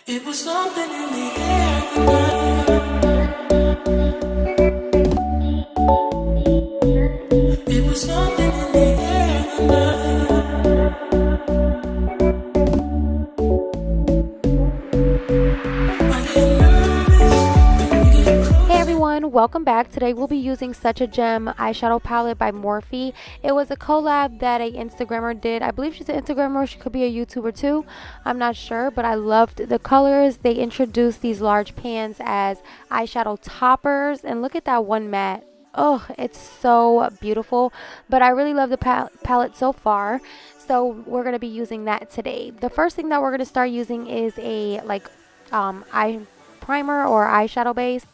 It was something in the air. It was something in the Hey everyone, welcome back. Today we'll be using Such a Gem eyeshadow palette by Morphe. It was a collab that a Instagrammer did. I believe she's an Instagrammer. She could be a YouTuber too. I'm not sure, but I loved the colors. They introduced these large pans as eyeshadow toppers, and look at that one matte. Oh, it's so beautiful, but I really love the palette so far. So we're going to be using that today. The first thing that we're going to start using is a eye primer or eyeshadow base.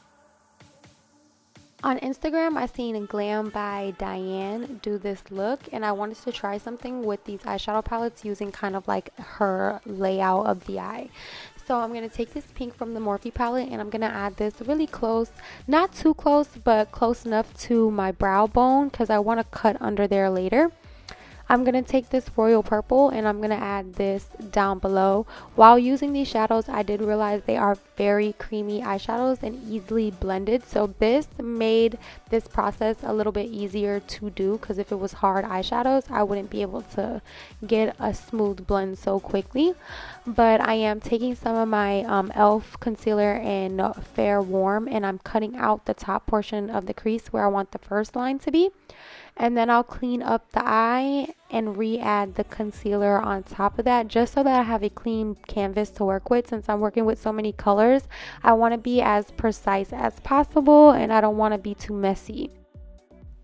On Instagram, I seen Glambydyanne do this look, and I wanted to try something with these eyeshadow palettes using kind of like her layout of the eye. So I'm going to take this pink from the Morphe palette, and I'm going to add this really close, not too close, but close enough to my brow bone because I want to cut under there later. I'm going to take this royal purple and I'm going to add this down below. While using these shadows, I did realize they are very creamy eyeshadows and easily blended. So this made this process a little bit easier to do, because if it was hard eyeshadows, I wouldn't be able to get a smooth blend so quickly. But I am taking some of my e.l.f. concealer in Fair Warm, and I'm cutting out the top portion of the crease where I want the first line to be. And then I'll clean up the eye and re-add the concealer on top of that, just so that I have a clean canvas to work with. Since I'm working with so many colors, I want to be as precise as possible and I don't want to be too messy.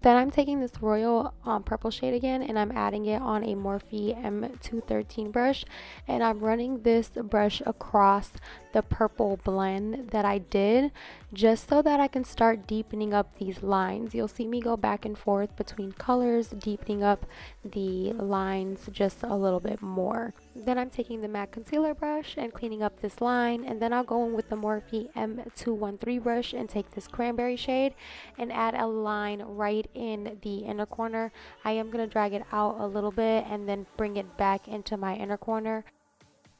Then I'm taking this royal purple shade again, and I'm adding it on a Morphe M213 brush, and I'm running this brush across the purple blend that I did, just so that I can start deepening up these lines. You'll see me go back and forth between colors, deepening up the lines just a little bit more. Then I'm taking the matte concealer brush and cleaning up this line, and then I'll go in with the Morphe M213 brush and take this cranberry shade and add a line right in the inner corner. I am going to drag it out a little bit and then bring it back into my inner corner.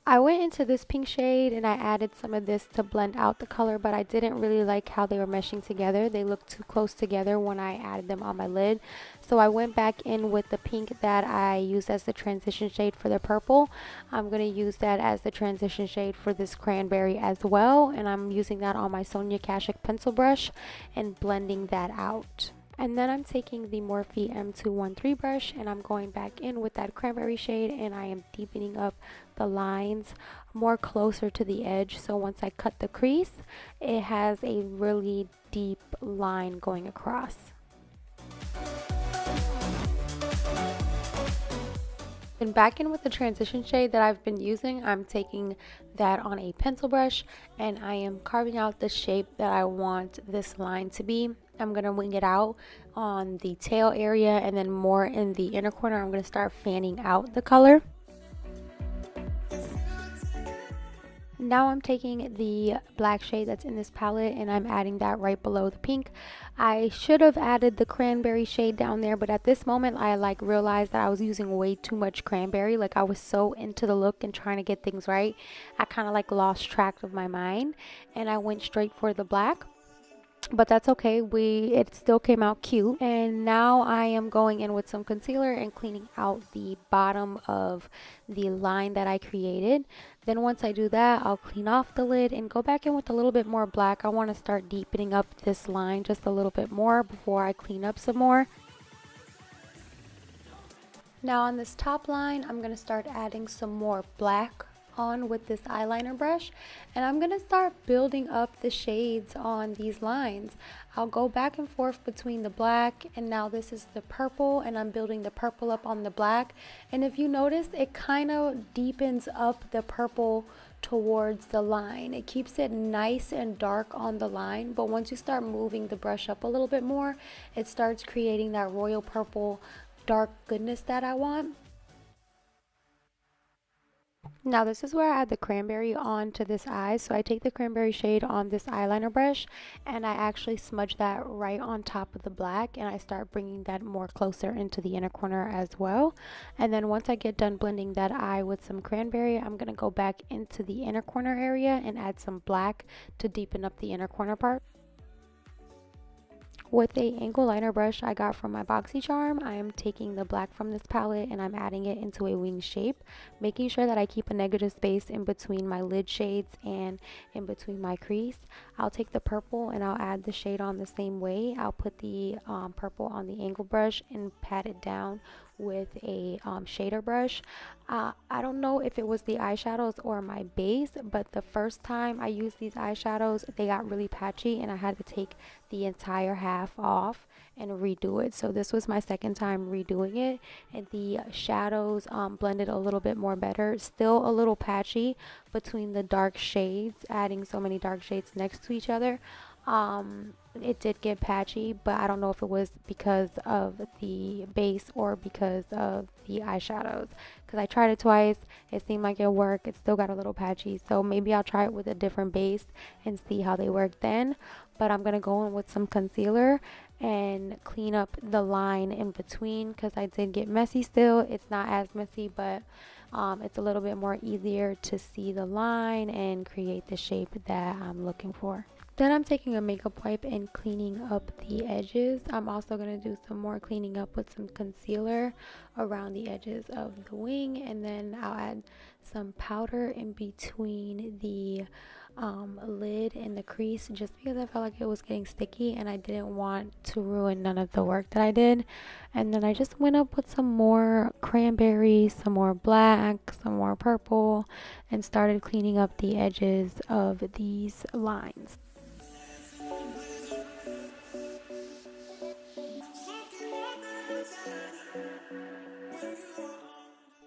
I went into this pink shade and I added some of this to blend out the color, but I didn't really like how they were meshing together. They looked too close together when I added them on my lid. So I went back in with the pink that I used as the transition shade for the purple. I'm going to use that as the transition shade for this cranberry as well. And I'm using that on my Sonia Kashuk pencil brush and blending that out. And then I'm taking the Morphe M213 brush and I'm going back in with that cranberry shade, and I am deepening up the lines more closer to the edge. So once I cut the crease, it has a really deep line going across. And back in with the transition shade that I've been using, I'm taking that on a pencil brush and I am carving out the shape that I want this line to be. I'm going to wing it out on the tail area, and then more in the inner corner I'm going to start fanning out the color. Now I'm taking the black shade that's in this palette and I'm adding that right below the pink. I should have added the cranberry shade down there, but at this moment I realized that I was using way too much cranberry. Like, I was so into the look and trying to get things right, I kind of lost track of my mind and I went straight for the black. But that's okay, it still came out cute. And now I am going in with some concealer and cleaning out the bottom of the line that I created. Then once I do that, I'll clean off the lid and go back in with a little bit more black. I want to start deepening up this line just a little bit more before I clean up some more. Now on this top line, I'm going to start adding some more black on with this eyeliner brush, and I'm gonna start building up the shades on these lines. I'll go back and forth between the black, and now this is the purple, and I'm building the purple up on the black. And if you notice, it kind of deepens up the purple towards the line. It keeps it nice and dark on the line, but once you start moving the brush up a little bit more, it starts creating that royal purple dark goodness that I want. Now this is where I add the cranberry onto this eye. So I take the cranberry shade on this eyeliner brush and I actually smudge that right on top of the black, and I start bringing that more closer into the inner corner as well. And then once I get done blending that eye with some cranberry, I'm going to go back into the inner corner area and add some black to deepen up the inner corner part. With a angle liner brush I got from my BoxyCharm, I am taking the black from this palette and I'm adding it into a wing shape, making sure that I keep a negative space in between my lid shades and in between my crease. I'll take the purple and I'll add the shade on the same way. I'll put the purple on the angle brush and pat it down with a shader brush. I don't know if it was the eyeshadows or my base, but the first time I used these eyeshadows, they got really patchy and I had to take the entire half off and redo it. So this was my second time redoing it, and the shadows blended a little bit more better. Still a little patchy between the dark shades, adding so many dark shades next to each other. It did get patchy, but I don't know if it was because of the base or because of the eyeshadows, because I tried it twice. It seemed like it worked. It still got a little patchy, so maybe I'll try it with a different base and see how they work then. But I'm gonna go in with some concealer and clean up the line in between, because I did get messy. Still, it's not as messy, but it's a little bit more easier to see the line and create the shape that I'm looking for. Then I'm taking a makeup wipe and cleaning up the edges. I'm also going to do some more cleaning up with some concealer around the edges of the wing, and then I'll add some powder in between the lid and the crease, just because I felt like it was getting sticky and I didn't want to ruin none of the work that I did. And then I just went up with some more cranberry, some more black, some more purple, and started cleaning up the edges of these lines.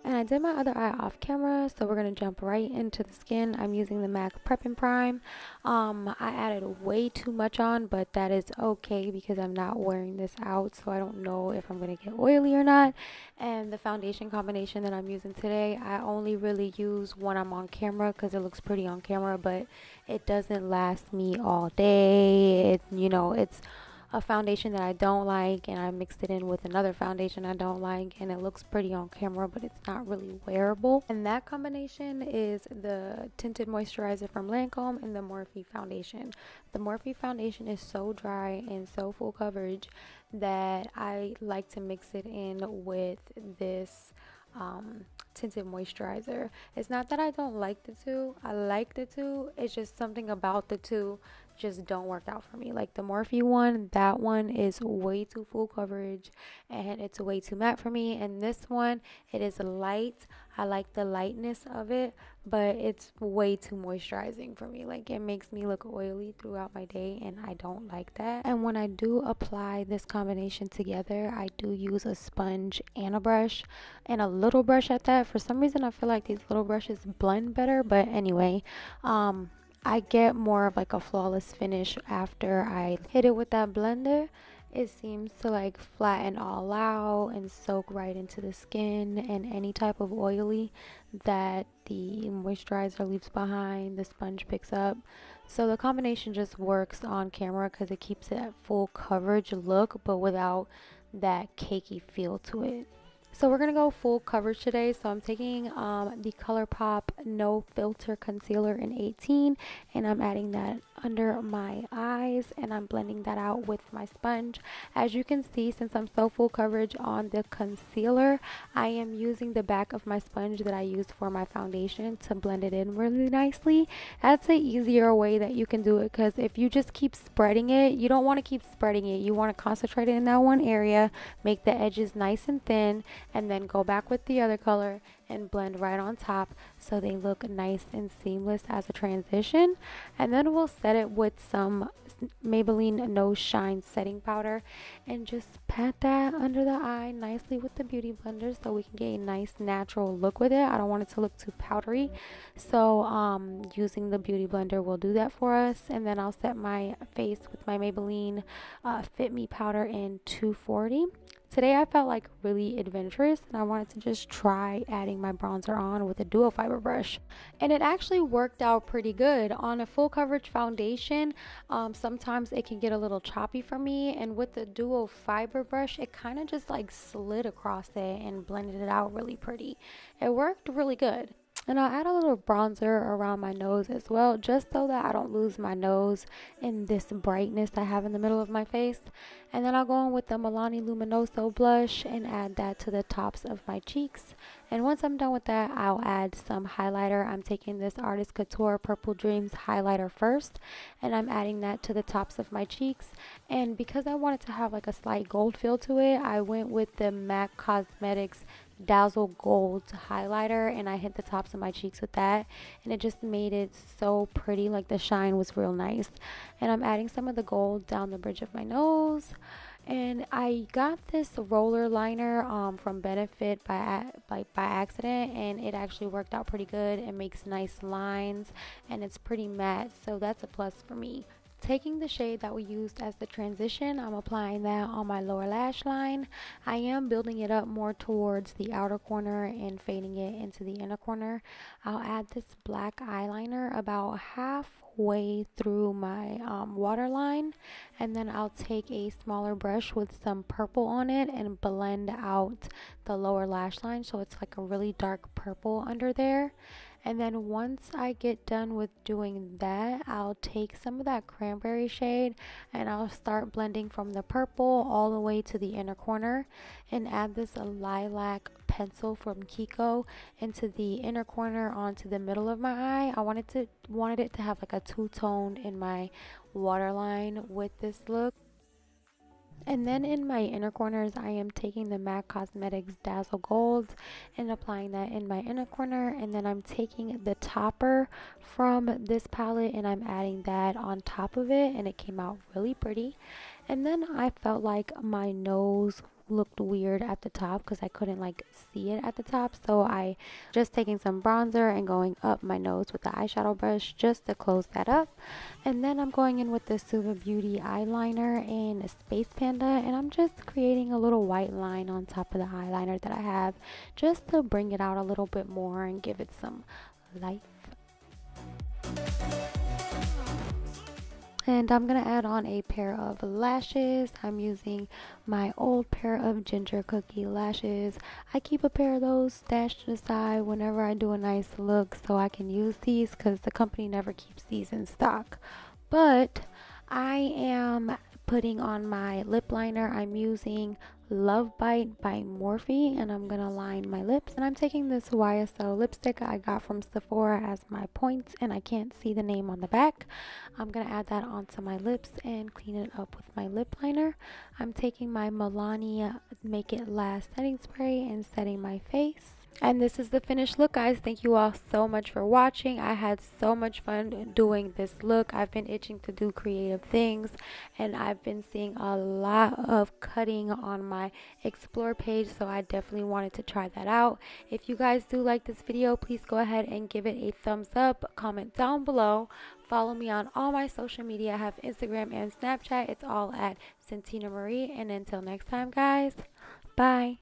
And I did my other eye off camera, so we're going to jump right into the skin. I'm using the MAC Prep and Prime. I added way too much on, but that is okay because I'm not wearing this out, so I don't know if I'm going to get oily or not. And the foundation combination that I'm using today, I only really use when I'm on camera because it looks pretty on camera, but it doesn't last me all day. It's a foundation that I don't like, and I mixed it in with another foundation I don't like, and it looks pretty on camera, but it's not really wearable. And that combination is the tinted moisturizer from Lancome and the Morphe foundation. The Morphe foundation is so dry and so full coverage that I like to mix it in with this tinted moisturizer. It's not that I don't like the two. I like the two. It's just something about the two just don't work out for me. Like the Morphe one, that one is way too full coverage and it's way too matte for me. And this one, it is light. I like the lightness of it, but it's way too moisturizing for me. Like it makes me look oily throughout my day, and I don't like that. And when I do apply this combination together, I do use a sponge and a brush, and a little brush at that. For some reason I feel like these little brushes blend better, but anyway, I get more of like a flawless finish after I hit it with that blender. It seems to like flatten all out and soak right into the skin, and any type of oily that the moisturizer leaves behind, the sponge picks up. So the combination just works on camera because it keeps it at full coverage look, but without that cakey feel to it. So we're gonna go full coverage today. So I'm taking the ColourPop No Filter Concealer in 18, and I'm adding that under my eyes, and I'm blending that out with my sponge. As you can see, since I'm so full coverage on the concealer, I am using the back of my sponge that I used for my foundation to blend it in really nicely. That's an easier way that you can do it, because if you just keep spreading it, you don't want to keep spreading it. You want to concentrate it in that one area, make the edges nice and thin, and then go back with the other color and blend right on top so they look nice and seamless as a transition. And then we'll set it with some Maybelline No Shine setting powder and just pat that under the eye nicely with the beauty blender so we can get a nice natural look with it. I don't want it to look too powdery, so using the beauty blender will do that for us. And then I'll set my face with my Maybelline Fit Me powder in 240. Today I felt like really adventurous, and I wanted to just try adding my bronzer on with a duo fiber brush. And it actually worked out pretty good. On a full coverage foundation, sometimes it can get a little choppy for me, and with the duo fiber brush, it kind of just like slid across it and blended it out really pretty. It worked really good. And I'll add a little bronzer around my nose as well, just so that I don't lose my nose in this brightness I have in the middle of my face. And then I'll go in with the Milani Lumioso blush and add that to the tops of my cheeks. And once I'm done with that, I'll add some highlighter. I'm taking this Artist Couture Purple Dreams highlighter first, and I'm adding that to the tops of my cheeks. And because I wanted to have like a slight gold feel to it, I went with the MAC Cosmetics Dazzle Gold highlighter, and I hit the tops of my cheeks with that, and it just made it so pretty. Like the shine was real nice. And I'm adding some of the gold down the bridge of my nose. And I got this roller liner from Benefit by accident, and it actually worked out pretty good. It makes nice lines and it's pretty matte, so that's a plus for me. Taking the shade that we used as the transition, I'm applying that on my lower lash line. I am building it up more towards the outer corner and fading it into the inner corner. I'll add this black eyeliner about halfway through my waterline, and then I'll take a smaller brush with some purple on it and blend out the lower lash line so it's like a really dark purple under there. And then once I get done with doing that, I'll take some of that cranberry shade and I'll start blending from the purple all the way to the inner corner, and add this lilac pencil from Kiko into the inner corner onto the middle of my eye. I wanted it to have like a two-tone in my waterline with this look. And then in my inner corners, I am taking the MAC Cosmetics Dazzle Gold and applying that in my inner corner. And then I'm taking the topper from this palette and I'm adding that on top of it, and it came out really pretty. And then I felt like my nose looked weird at the top because I couldn't like see it at the top, so I just taking some bronzer and going up my nose with the eyeshadow brush just to close that up. And then I'm going in with the Suva Beauty eyeliner in Space Panda, and I'm just creating a little white line on top of the eyeliner that I have just to bring it out a little bit more and give it some life. And I'm going to add on a pair of lashes. I'm using my old pair of Ginger Cookie lashes. I keep a pair of those stashed to the side whenever I do a nice look so I can use these because the company never keeps these in stock. But I am putting on my lip liner. I'm using Love Bite by Morphe, and I'm gonna line my lips. And I'm taking this YSL lipstick I got from Sephora as my points, and I can't see the name on the back. I'm gonna add that onto my lips and clean it up with my lip liner. I'm taking my Milani Make It Last setting spray and setting my face. And this is the finished look, guys. Thank you all so much for watching. I had so much fun doing this look. I've been itching to do creative things, and I've been seeing a lot of cutting on my explore page, so I definitely wanted to try that out. If you guys do like this video, please go ahead and give it a thumbs up. Comment down below. Follow me on all my social media. I have Instagram and Snapchat. It's all at Cyntina Marie. And until next time, guys, bye.